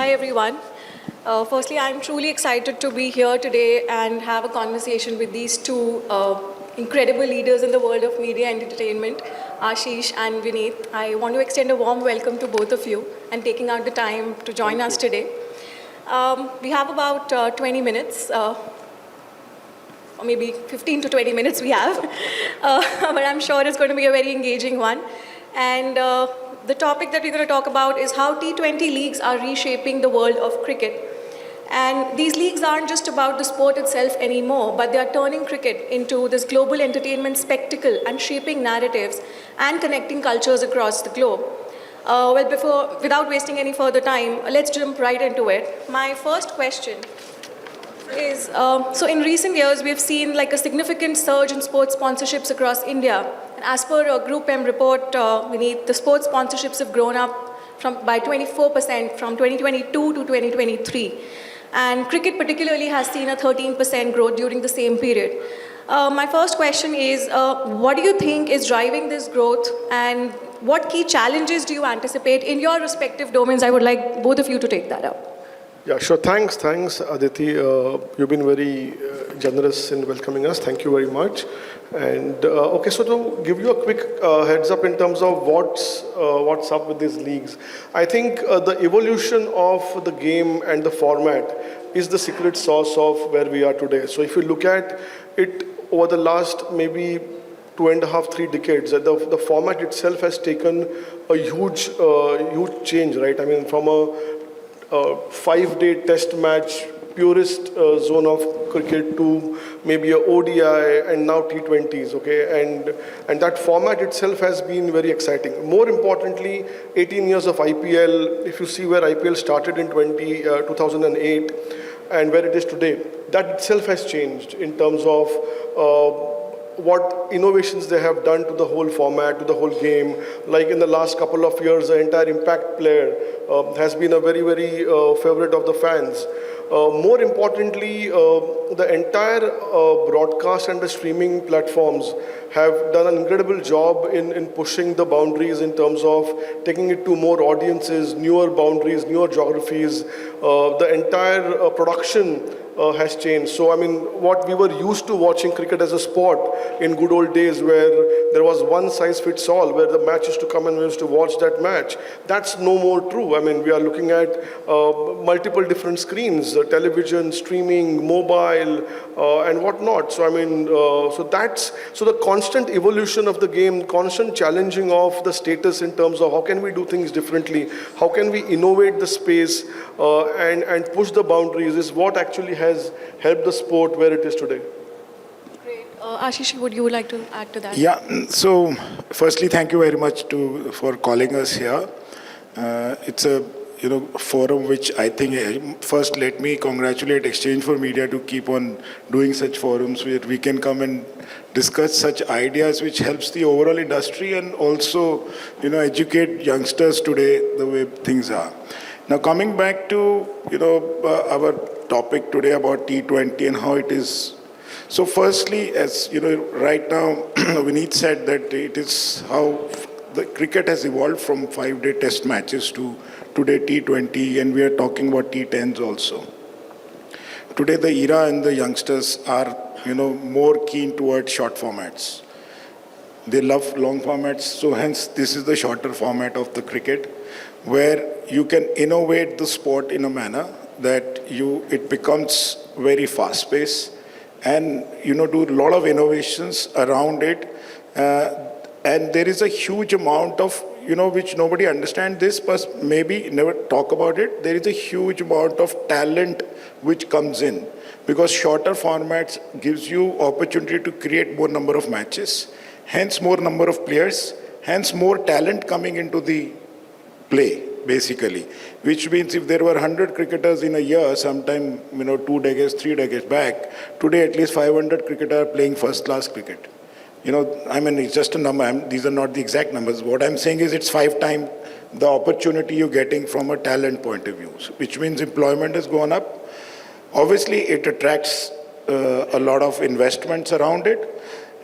Hi, everyone. Firstly, I'm truly excited to be here today and have a conversation with these two incredible leaders in the world of media and entertainment, Ashish and Vineet. I want to extend a warm welcome to both of you and taking out the time to join us today. We have about 20 minutes, or maybe 15 to 20 minutes we have, but I'm sure it's going to be a very engaging one. And the topic that we're going to talk about is how T20 leagues are reshaping the world of cricket. And these leagues aren't just about the sport itself anymore, but they are turning cricket into this global entertainment spectacle and shaping narratives and connecting cultures across the globe. Without wasting any further time, let's jump right into it. My first question is, so in recent years, we've seen like a significant surge in sports sponsorships across India. And as per a Group M report, the sports sponsorships have grown up by 24% from 2022 to 2023. And cricket particularly has seen a 13% growth during the same period. My first question is, what do you think is driving this growth, and what key challenges do you anticipate in your respective domains? I would like both of you to take that up. Yeah, sure. Thanks, Aditi. You've been very generous in welcoming us. Thank you very much. And okay, so to give you a quick heads up in terms of what's up with these leagues, I think the evolution of the game and the format is the secret sauce of where we are today. So if you look at it over the last maybe 2.5, 3 decades, the format itself has taken a huge change, right? I mean, from a 5-day test match, purest zone of cricket to maybe a ODI and now T20s, okay? And that format itself has been very exciting. More importantly, 18 years of IPL, if you see where IPL started in 2008 and where it is today, that itself has changed in terms of what innovations they have done to the whole format, to the whole game. Like in the last couple of years, the entire impact player has been a very, very favorite of the fans. More importantly, the entire broadcast and the streaming platforms have done an incredible job in pushing the boundaries in terms of taking it to more audiences, newer boundaries, newer geographies. The entire production has changed. So, I mean, what we were used to watching cricket as a sport in good old days where there was one size fits all, where the match used to come and we used to watch that match, that's no more true. I mean, we are looking at multiple different screens, television, streaming, mobile, and whatnot. So, I mean, so the constant evolution of the game, constant challenging of the status in terms of how can we do things differently, how can we innovate the space and push the boundaries is what actually has helped the sport where it is today. Great. Ashish, would you like to add to that? Yeah, so firstly, thank you very much for calling us here. It's a forum which I think, first let me congratulate Exchange for Media to keep on doing such forums where we can come and discuss such ideas which helps the overall industry and also educate youngsters today the way things are. Now coming back to our topic today about T20 and how it is. So firstly, as right now Vineet said that it is how the cricket has evolved from 5-day test matches to today T20, and we are talking about T10s also. Today the era and the youngsters are more keen towards short formats. They love long formats, so hence this is the shorter format of the cricket, where you can innovate the sport in a manner that it becomes very fast-paced and do a lot of innovations around it. And there is a huge amount of, which nobody understands this, but maybe never talk about it. There is a huge amount of talent which comes in because shorter formats gives you opportunity to create more number of matches, hence more number of players, hence more talent coming into the play, basically. Which means if there were 100 cricketers in a year, sometime, 2 decades, 3 decades back, today at least 500 cricketers are playing first-class cricket. I mean, it's just a number. These are not the exact numbers. What I'm saying is it's 5 times the opportunity you're getting from a talent point of view, which means employment has gone up. Obviously, it attracts a lot of investments around it.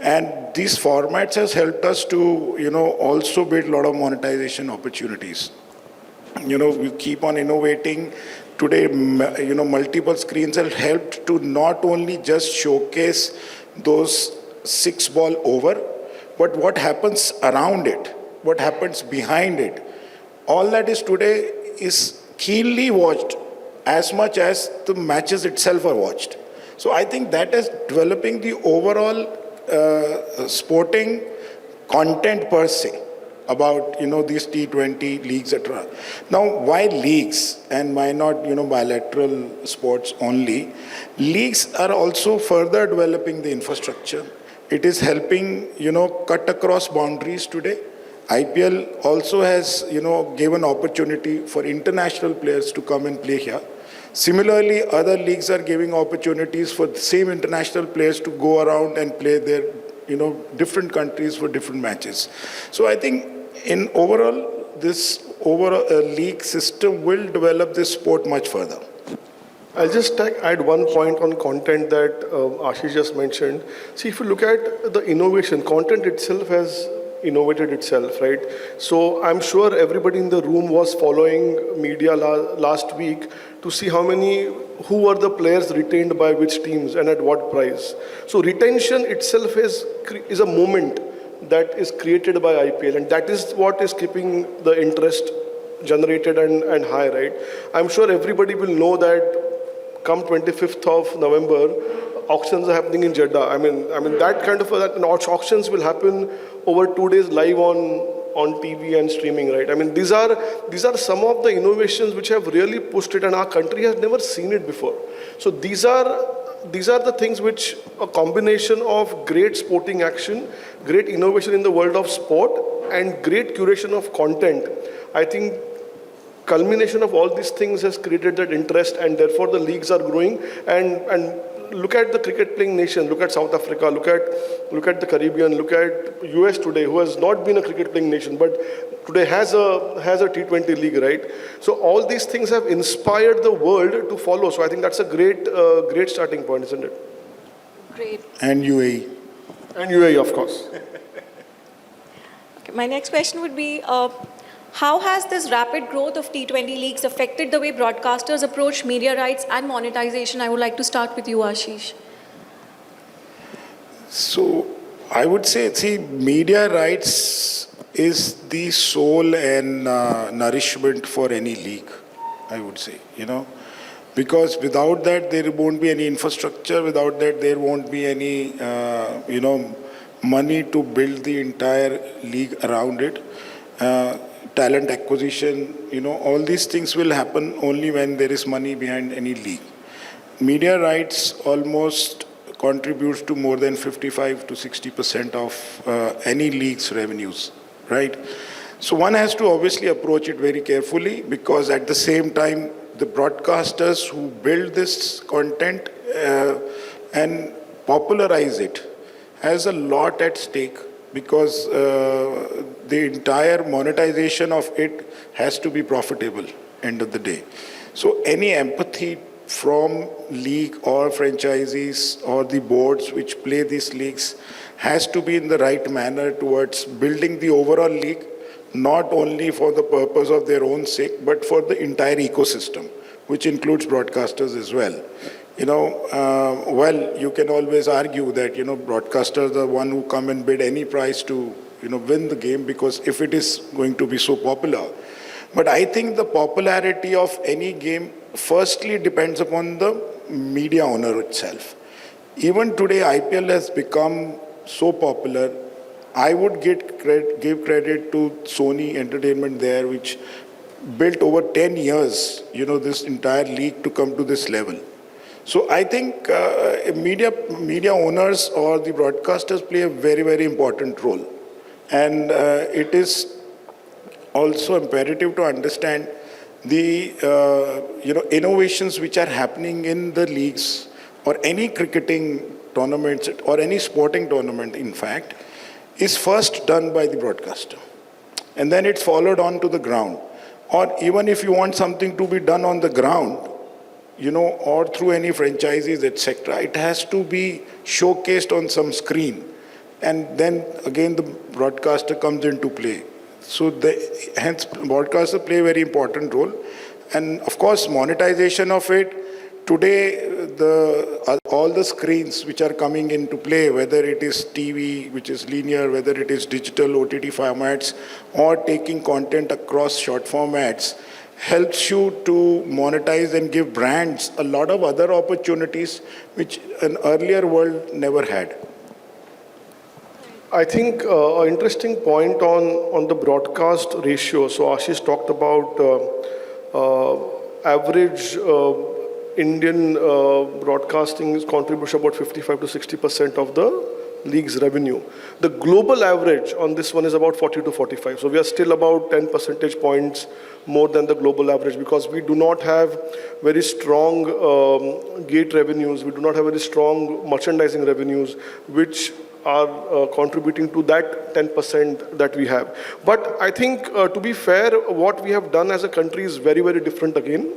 And these formats has helped us to, also build a lot of monetization opportunities. we keep on innovating. Today, multiple screens have helped to not only just showcase those 6-ball over, but what happens around it, what happens behind it. All that is today is keenly watched as much as the matches itself are watched. So I think that is developing the overall sporting content per se about these T20 leagues, etc. Now, why leagues and why not bilateral sports only? Leagues are also further developing the infrastructure. It is helping cut across boundaries today. IPL also has given opportunity for international players to come and play here. Similarly, other leagues are giving opportunities for the same international players to go around and play their different countries for different matches. So I think in overall, this overall league system will develop this sport much further. I'll just add one point on content that Ashish just mentioned. See, if you look at the innovation, content itself has innovated itself, right? So I'm sure everybody in the room was following media last week to see who were the players retained by which teams and at what price. So retention itself is a moment that is created by IPL, and that is what is keeping the interest generated and high, right? I'm sure everybody will know that come 25th of November, auctions are happening in Jeddah. I mean that kind of auctions will happen over 2 days live on TV and streaming, right? I mean these are some of the innovations which have really pushed it, and our country has never seen it before. So these are the things which a combination of great sporting action, great innovation in the world of sport, and great curation of content. I think culmination of all these things has created that interest, and therefore the leagues are growing. And look at the cricket playing nation. Look at South Africa. Look at the Caribbean. Look at US today, who has not been a cricket playing nation, but today has a T20 league, right? So all these things have inspired the world to follow. So I think that's a great starting point, isn't it? Great. And UAE. And UAE, of course. Okay, my next question would be, how has this rapid growth of T20 leagues affected the way broadcasters approach media rights and monetization? I would like to start with you, Ashish. So I would say, media rights is the soul and nourishment for any league, I would say, because without that there won't be any infrastructure, without that there won't be any, money to build the entire league around it. Talent acquisition, all these things will happen only when there is money behind any league. Media rights almost contributes to more than 55 to 60% of any league's revenues, right? So one has to obviously approach it very carefully, because at the same time, the broadcasters who build this content and popularize it has a lot at stake, because the entire monetization of it has to be profitable end of the day. So any empathy from league or franchisees or the boards which play these leagues has to be in the right manner towards building the overall league, not only for the purpose of their own sake, but for the entire ecosystem, which includes broadcasters as well. Well, you can always argue that, broadcasters are the one who come and bid any price to, win the game, because if it is going to be so popular. But I think the popularity of any game firstly depends upon the media owner itself. Even today, IPL has become so popular. I would give credit to Sony Entertainment there, which built over 10 years, this entire league to come to this level. So I think media owners or the broadcasters play a very, very important role. And it is also imperative to understand the innovations which are happening in the leagues or any cricketing tournaments or any sporting tournament, in fact, is first done by the broadcaster. And then it's followed on to the ground. Or even if you want something to be done on the ground, or through any franchises, etc., it has to be showcased on some screen. And then again, the broadcaster comes into play. So hence broadcasters play a very important role. And of course, monetization of it, today all the screens which are coming into play, whether it is TV, which is linear, whether it is digital OTT formats, or taking content across short formats, helps you to monetize and give brands a lot of other opportunities which an earlier world never had. I think an interesting point on the broadcast ratio. So Ashish talked about average Indian broadcasting contributes about 55 to 60% of the league's revenue. The global average on this one is about 40 to 45. So we are still about 10 percentage points more than the global average because we do not have very strong gate revenues. We do not have very strong merchandising revenues, which are contributing to that 10% that we have. But I think, to be fair, what we have done as a country is very, very different again.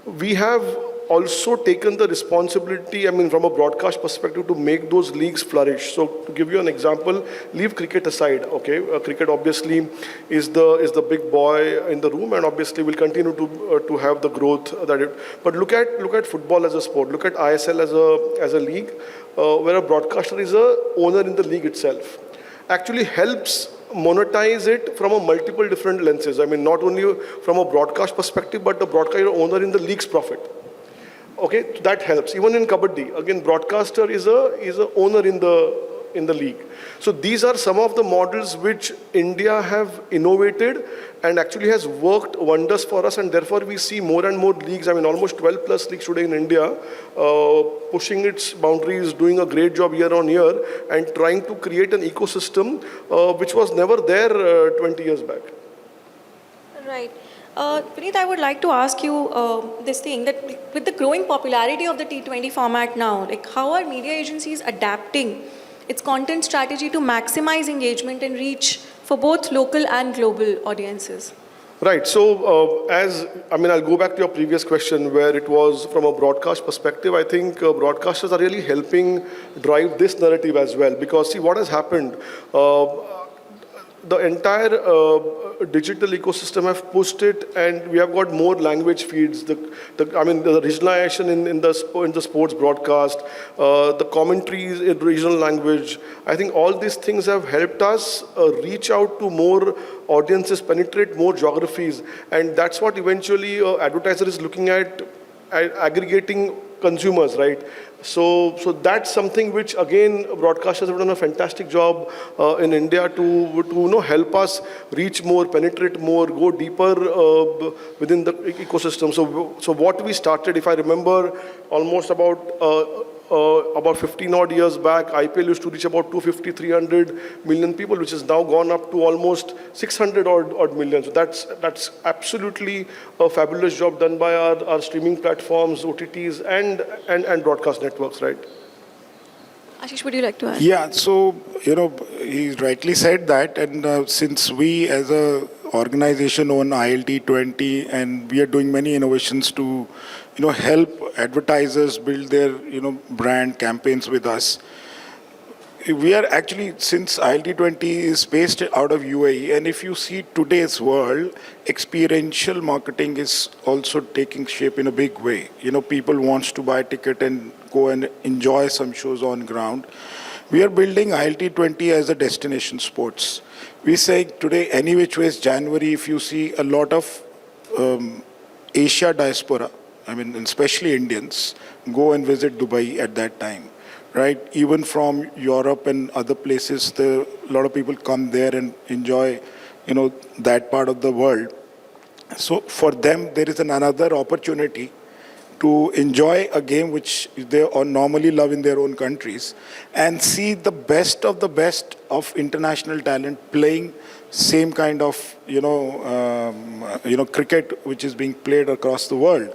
We have also taken the responsibility, from a broadcast perspective, to make those leagues flourish. So to give you an example, leave cricket aside, okay? Cricket obviously is the big boy in the room and obviously will continue to have the growth that it, but look at football as a sport, look at ISL as a league, where a broadcaster is a owner in the league itself. Actually helps monetize it from a multiple different lenses. Not only from a broadcast perspective, but the broadcaster owner in the league's profit. Okay, that helps. Even in Kabaddi, again, broadcaster is a owner in the league. So these are some of the models which India have innovated and actually has worked wonders for us, and therefore we see more and more leagues, almost 12 plus leagues today in India, pushing its boundaries, doing a great job year on year, and trying to create an ecosystem which was never there 20 years back. Right. Vineet, I would like to ask you this thing, that with the growing popularity of the T20 format now, how are media agencies adapting its content strategy to maximize engagement and reach for both local and global audiences? Right. So, I'll go back to your previous question where it was from a broadcast perspective. I think broadcasters are really helping drive this narrative as well, because see what has happened. The entire digital ecosystem have pushed it, and we have got more language feeds. The regionalization in the sports broadcast, the commentaries in regional language. I think all these things have helped us reach out to more audiences, penetrate more geographies, and that's what eventually advertiser is looking at aggregating consumers, right? So that's something which, again, broadcasters have done a fantastic job in India to help us reach more, penetrate more, go deeper within the ecosystem. So what we started, if I remember, almost about 15 odd years back, IPL used to reach about 250, 300 million people, which has now gone up to almost 600 odd million. So that's absolutely a fabulous job done by our streaming platforms, OTTs, and broadcast networks, right? Ashish, would you like to add? Yeah, so, he rightly said that, and since we as a organization own ILT20, and we are doing many innovations to, help advertisers build their, brand campaigns with us. We are actually, since ILT20 is based out of UAE, and if you see today's world, experiential marketing is also taking shape in a big way. People wants to buy a ticket and go and enjoy some shows on ground. We are building ILT20 as a destination sports. We say today, any which ways, January, if you see a lot of Asia diaspora, especially Indians, go and visit Dubai at that time. Right, even from Europe and other places, a lot of people come there and enjoy, that part of the world. So for them, there is another opportunity to enjoy a game which they normally love in their own countries, and see the best of international talent playing same kind of, cricket which is being played across the world.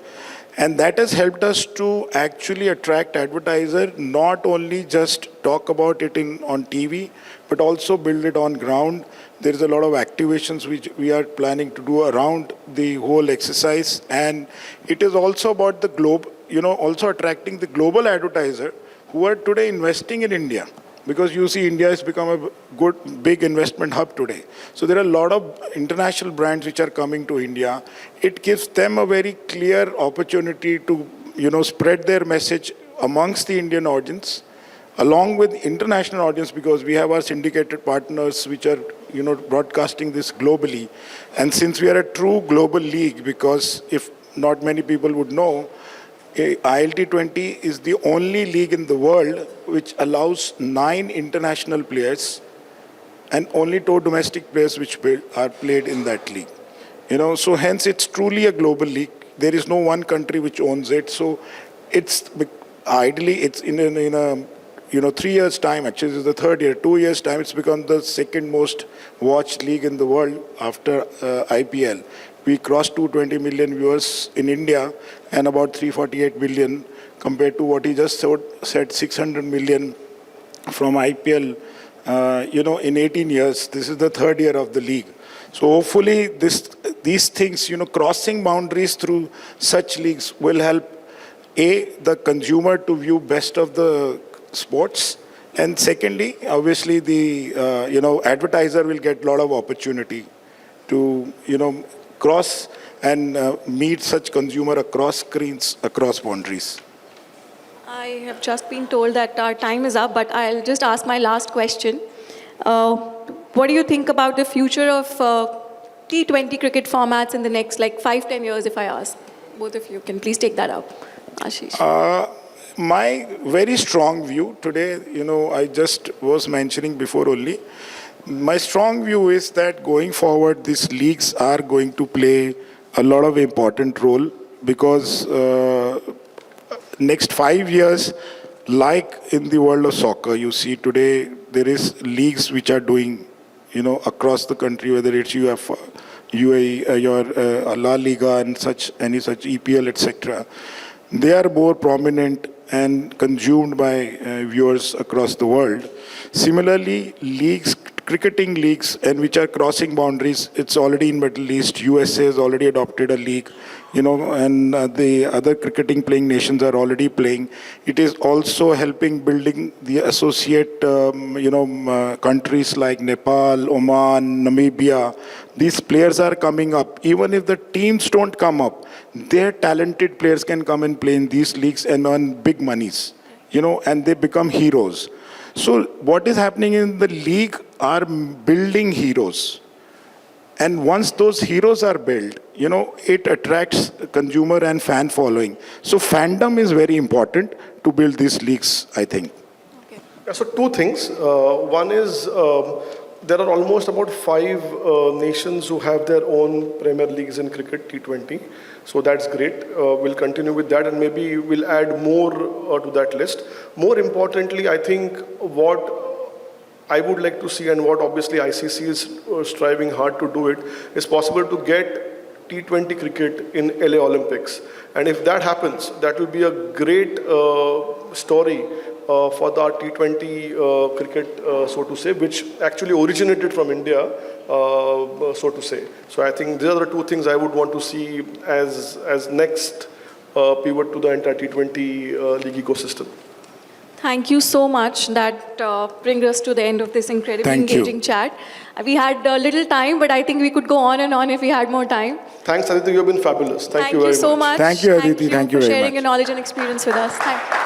And that has helped us to actually attract advertiser, not only just talk about it on TV, but also build it on ground. There is a lot of activations which we are planning to do around the whole exercise. And it is also about the globe, also attracting the global advertiser who are today investing in India. because you see India has become a good, big investment hub today. So there are a lot of international brands which are coming to India. It gives them a very clear opportunity to, spread their message amongst the Indian audience, along with international audience, because we have our syndicated partners which are, broadcasting this globally. And since we are a true global league, because if not many people would know, ILT20 is the only league in the world which allows 9 international players and only 2 domestic players which are played in that league. So hence it's truly a global league. There is no one country which owns it. So it's ideally it's in a 3 years time, actually this is the 3rd year, 2 years time, it's become the second most watched league in the world after IPL. We crossed 220 million viewers in India and about 348 million compared to what he just said, 600 million from IPL, in 18 years. This is the 3rd year of the league. So hopefully these things, crossing boundaries through such leagues will help, the consumer to view best of the sports. And secondly, obviously the, advertiser will get a lot of opportunity to, cross and meet such consumer across screens, across boundaries. I have just been told that our time is up, but I'll just ask my last question. What do you think about the future of T20 cricket formats in the next 5-10 years, if I ask? Both of you can please take that up. Ashish. My very strong view today, I just was mentioning before only, my strong view is that going forward, these leagues are going to play a lot of important role because next 5 years, like in the world of soccer, you see today there is leagues which are doing, across the country, whether it's UAE, your La Liga and any such EPL, etc. They are more prominent and consumed by viewers across the world. Similarly, cricketing leagues, and which are crossing boundaries, it's already in Middle East. USA has already adopted a league, and the other cricketing playing nations are already playing. It is also helping building the associate, countries like Nepal, Oman, Namibia. These players are coming up. Even if the teams don't come up, their talented players can come and play in these leagues and earn big monies, and they become heroes. So what is happening in the league are building heroes. And once those heroes are built, it attracts consumer and fan following. So fandom is very important to build these leagues, I think. Okay. Yeah, so 2 things. One is there are almost about 5 nations who have their own Premier Leagues in cricket, T20. So that's great. We'll continue with that and maybe we'll add more to that list. More importantly, I think what I would like to see and what obviously ICC is striving hard to do it is possible to get T20 cricket in LA Olympics. And if that happens, that will be a great story for the T20 cricket, so to say, which actually originated from India, so to say. So I think these are the 2 things I would want to see as next pivot to the entire T20 league ecosystem. Thank you so much. That brings us to the end of this incredibly engaging chat. We had a little time, but I think we could go on and on if we had more time. Thanks, Aditi. You've been fabulous. Thank you very much. Thank you so much. Thank you, Aditi. Thank you for very sharing much. your knowledge and experience with us. Thank you.